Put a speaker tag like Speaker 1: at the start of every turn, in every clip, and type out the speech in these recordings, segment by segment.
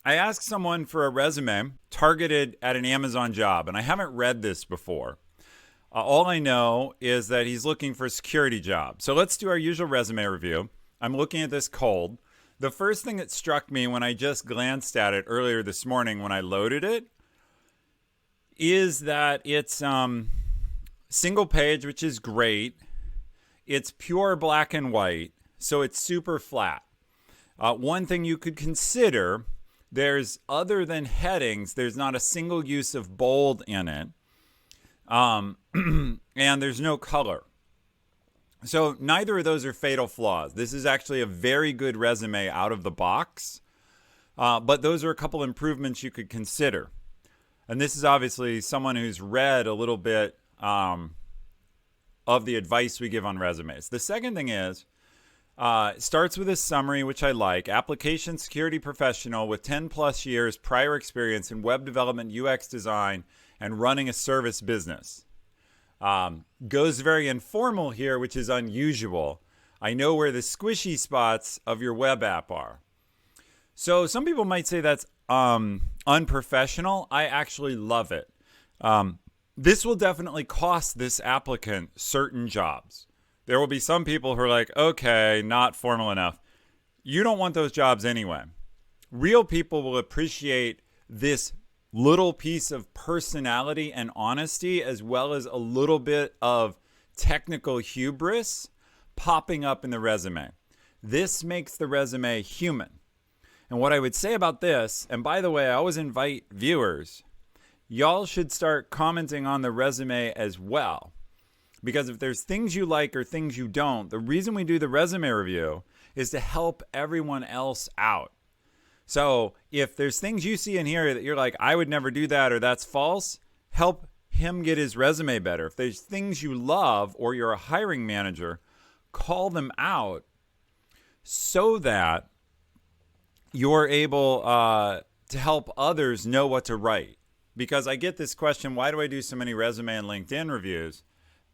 Speaker 1: I asked someone for a resume targeted at an Amazon job, and I haven't read this before. All I know is that he's looking for a security job. So let's do our usual resume review. I'm looking at this cold. The first thing that struck me when I just glanced at it earlier this morning when I loaded it is that it's single page, which is great. It's pure black and white, so it's super flat. One thing you could consider, there's other than headings, there's not a single use of bold in it. And there's no color. So neither of those are fatal flaws. This is actually a very good resume out of the box. But those are a couple improvements you could consider. And this is obviously someone who's read a little bit of the advice we give on resumes. The second thing is, it starts with a summary, which I like. Application security professional with 10 plus years prior experience in web development, UX design, and running a service business. Goes very informal here, which is unusual. I know where the squishy spots of your web app are. So some people might say that's unprofessional. I actually love it. This will definitely cost this applicant certain jobs. There will be some people who are like, okay, not formal enough. You don't want those jobs anyway. Real people will appreciate this little piece of personality and honesty, as well as a little bit of technical hubris popping up in the resume. This makes the resume human. And what I would say about this, and by the way, I always invite viewers, y'all should start commenting on the resume as well. Because if there's things you like or things you don't, the reason we do the resume review is to help everyone else out. So if there's things you see in here that you're like, I would never do that or that's false, help him get his resume better. If there's things you love or you're a hiring manager, call them out so that you're able to help others know what to write. Because I get this question, why do I do so many resume and LinkedIn reviews?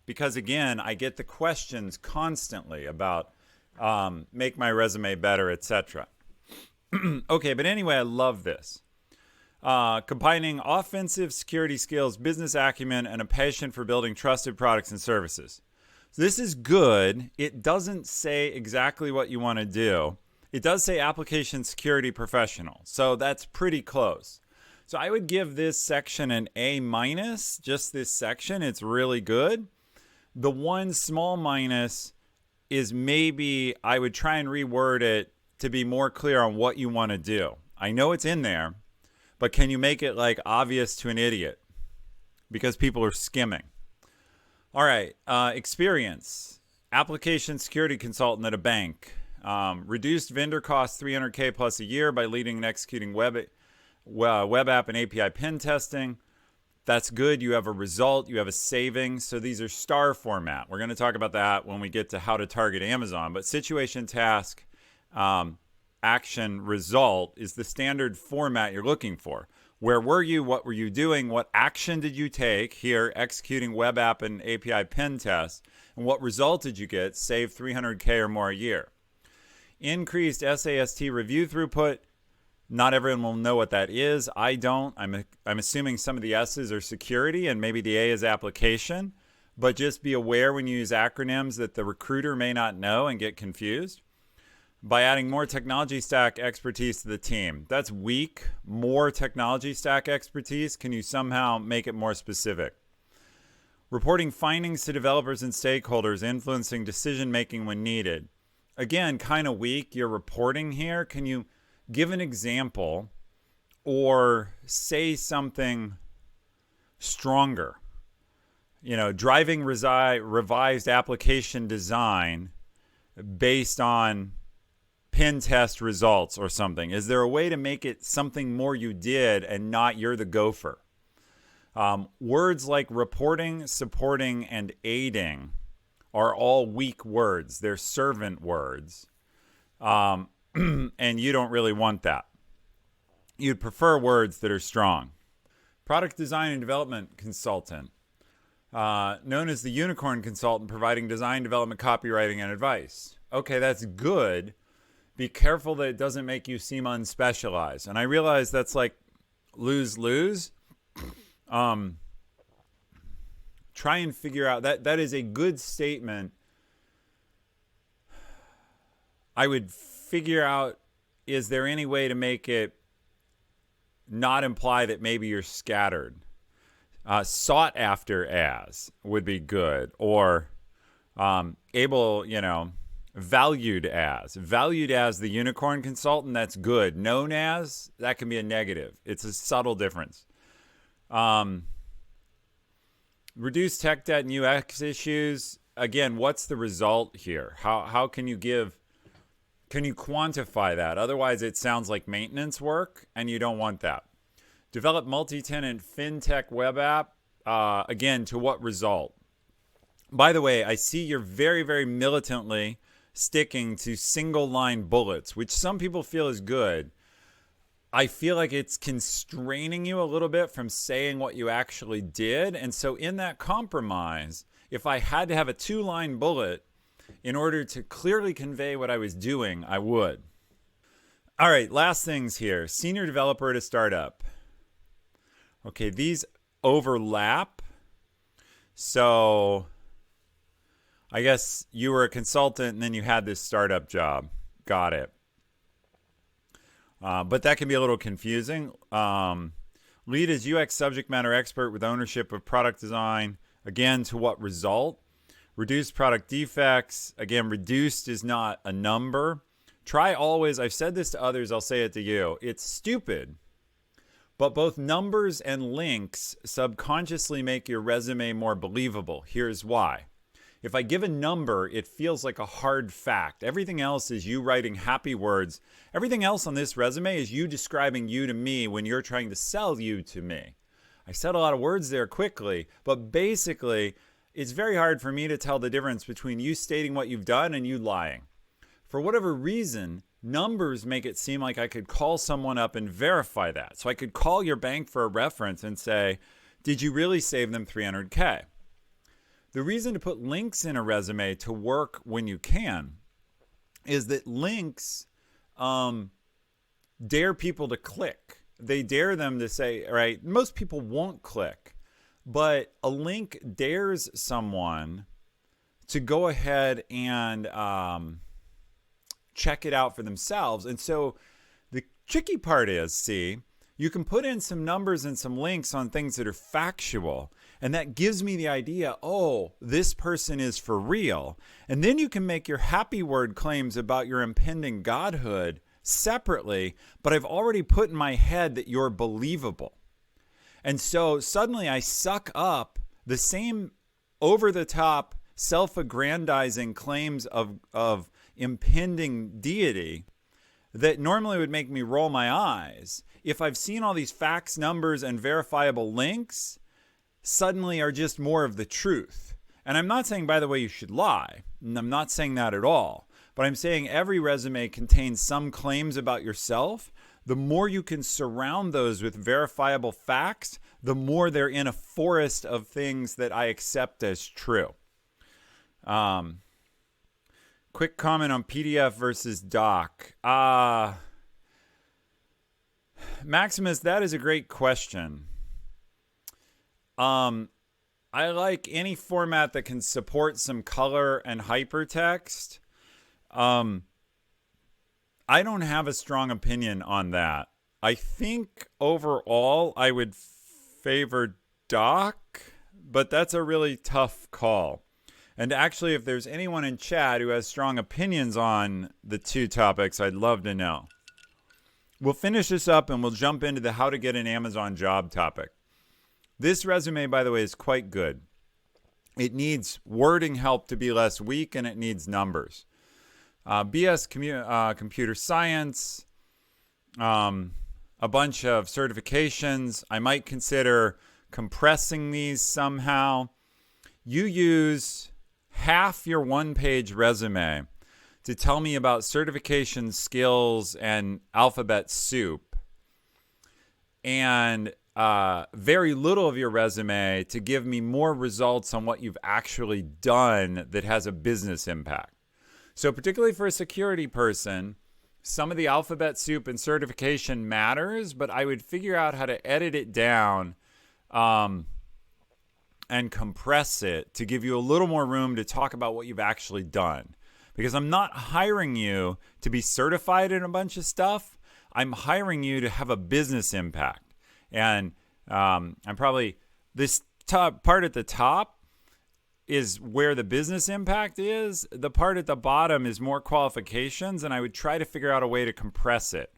Speaker 1: Because again, I get the questions constantly about make my resume better, etc. Okay, but anyway, I love this. Combining offensive security skills, business acumen, and a passion for building trusted products and services. So this is good. It doesn't say exactly what you want to do. It does say application security professional. So that's pretty close. So I would give this section an A minus, just this section. It's really good. The one small minus is maybe I would try and reword it to be more clear on what you want to do. I know it's in there, but can you make it like obvious to an idiot? Because people are skimming. All right, experience. Application security consultant at a bank. Reduced vendor costs $300K plus a year by leading and executing web app and API pen testing. That's good. You have a result. You have a savings. So these are star format. We're going to talk about that when we get to how to target Amazon. But situation, task, action, result is the standard format you're looking for. Where were you? What were you doing? What action did you take? Here, executing web app and API pen tests. And what result did you get? Save $300K or more a year. Increased SAST review throughput. Not everyone will know what that is. I don't. I'm assuming some of the S's are security and maybe the A is application. But just be aware when you use acronyms that the recruiter may not know and get confused. By adding more technology stack expertise to the team. That's weak. More technology stack expertise. Can you somehow make it more specific? Reporting findings to developers and stakeholders, influencing decision-making when needed. Again, kind of weak. You're reporting here. Can you give an example or say something stronger? You know, driving revised application design based on pen test results or something. Is there a way to make it something more you did and not you're the gopher? Words like reporting, supporting, and aiding are all weak words. They're servant words. And you don't really want that. You'd prefer words that are strong. Product design and development consultant, known as the unicorn consultant, providing design, development, copywriting, and advice. okay, that's good. Be careful that it doesn't make you seem unspecialized. And I realize that's like lose-lose. Try and figure out that is a good statement. I would figure out, is there any way to make it not imply that maybe you're scattered? Sought after as would be good, or able, valued as. Valued as the unicorn consultant, that's good. Known as, that can be a negative. It's a subtle difference. Reduce tech debt and UX issues. Again, what's the result here? How can you quantify that? Otherwise, it sounds like maintenance work, and you don't want that. Develop multi-tenant fintech web app. Again, to what result? By the way, I see you're very, very militantly sticking to single line bullets, which some people feel is good. I feel like it's constraining you a little bit from saying what you actually did. And so in that compromise, if I had to have a 2-line bullet in order to clearly convey what I was doing, I would. All right, last things here. Senior developer at a startup. Okay, these overlap. So I guess you were a consultant and then you had this startup job. Got it. But that can be a little confusing. Lead as UX subject matter expert with ownership of product design. Again, to what result? Reduce product defects. Again, reduced is not a number. Try always, I've said this to others, I'll say it to you. It's stupid, but both numbers and links subconsciously make your resume more believable. Here's why. If I give a number, it feels like a hard fact. Everything else is you writing happy words. Everything else on this resume is you describing you to me when you're trying to sell you to me. I said a lot of words there quickly, but basically, it's very hard for me to tell the difference between you stating what you've done and you lying. For whatever reason, numbers make it seem like I could call someone up and verify that. So I could call your bank for a reference and say, did you really save them $300K? The reason to put links in a resume to work when you can is that links dare people to click. They dare them to say, right, most people won't click, but a link dares someone to go ahead and check it out for themselves. And so the tricky part is, you can put in some numbers and some links on things that are factual. And that gives me the idea, oh, this person is for real. And then you can make your happy word claims about your impending godhood separately, but I've already put in my head that you're believable. And so suddenly I suck up the same over-the-top, self-aggrandizing claims of impending deity that normally would make me roll my eyes. If I've seen all these facts, numbers, and verifiable links, suddenly are just more of the truth. And I'm not saying, by the way, you should lie. And I'm not saying that at all. But I'm saying every resume contains some claims about yourself. The more you can surround those with verifiable facts, the more they're in a forest of things that I accept as true. Quick comment on PDF versus doc. Maximus, that is a great question. I like any format that can support some color and hypertext. I don't have a strong opinion on that. I think overall I would favor doc, but that's a really tough call. And actually, if there's anyone in chat who has strong opinions on the two topics, I'd love to know. We'll finish this up and we'll jump into the how to get an Amazon job topic. This resume, by the way, is quite good. It needs wording help to be less weak, and it needs numbers. BS computer science, a bunch of certifications. I might consider compressing these somehow. You use half your one-page resume to tell me about certification skills and alphabet soup, and very little of your resume to give me more results on what you've actually done that has a business impact. So particularly for a security person, some of the alphabet soup and certification matters, but I would figure out how to edit it down and compress it to give you a little more room to talk about what you've actually done. Because I'm not hiring you to be certified in a bunch of stuff. I'm hiring you to have a business impact. And I'm probably, this top part at the top is where the business impact is. The part at the bottom is more qualifications, and I would try to figure out a way to compress it.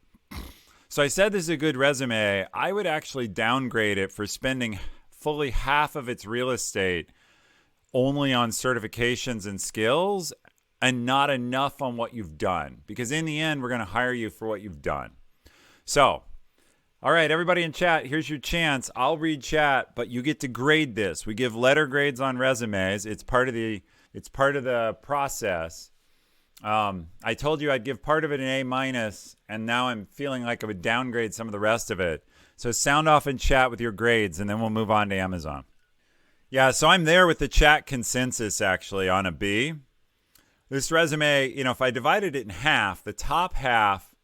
Speaker 1: So I said this is a good resume. I would actually downgrade it for spending fully half of its real estate only on certifications and skills and not enough on what you've done. Because in the end, we're going to hire you for what you've done. So, all right, everybody in chat, here's your chance. I'll read chat, but you get to grade this. We give letter grades on resumes. It's part of the process. I told you I'd give part of it an A-, and now I'm feeling like I would downgrade some of the rest of it. So sound off in chat with your grades, and then we'll move on to Amazon. Yeah, so I'm there with the chat consensus, actually, on a B. This resume, if I divided it in half, the top half,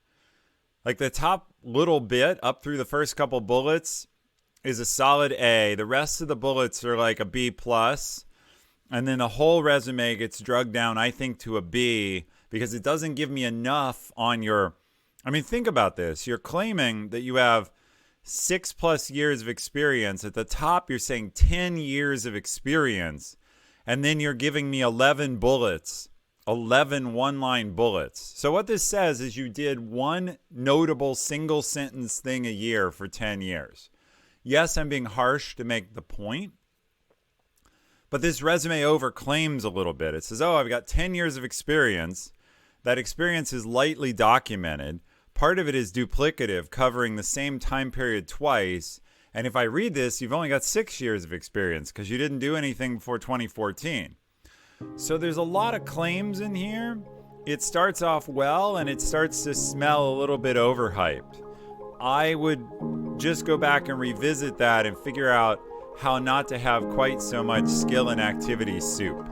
Speaker 1: like the top little bit up through the first couple bullets is a solid A. The rest of the bullets are like a B+. And then the whole resume gets drugged down, I think, to a B because it doesn't give me enough on your... I mean, think about this. You're claiming that you have 6+ years of experience. At the top, you're saying 10 years of experience. And then you're giving me 11 bullets, 11 one-line bullets. So what this says is you did one notable single-sentence thing a year for 10 years. Yes, I'm being harsh to make the point. But this resume overclaims a little bit. It says, oh, I've got 10 years of experience. That experience is lightly documented. Part of it is duplicative, covering the same time period twice. And if I read this, you've only got 6 years of experience because you didn't do anything before 2014. So there's a lot of claims in here. It starts off well, and it starts to smell a little bit overhyped. I would just go back and revisit that and figure out how not to have quite so much skill and activity soup.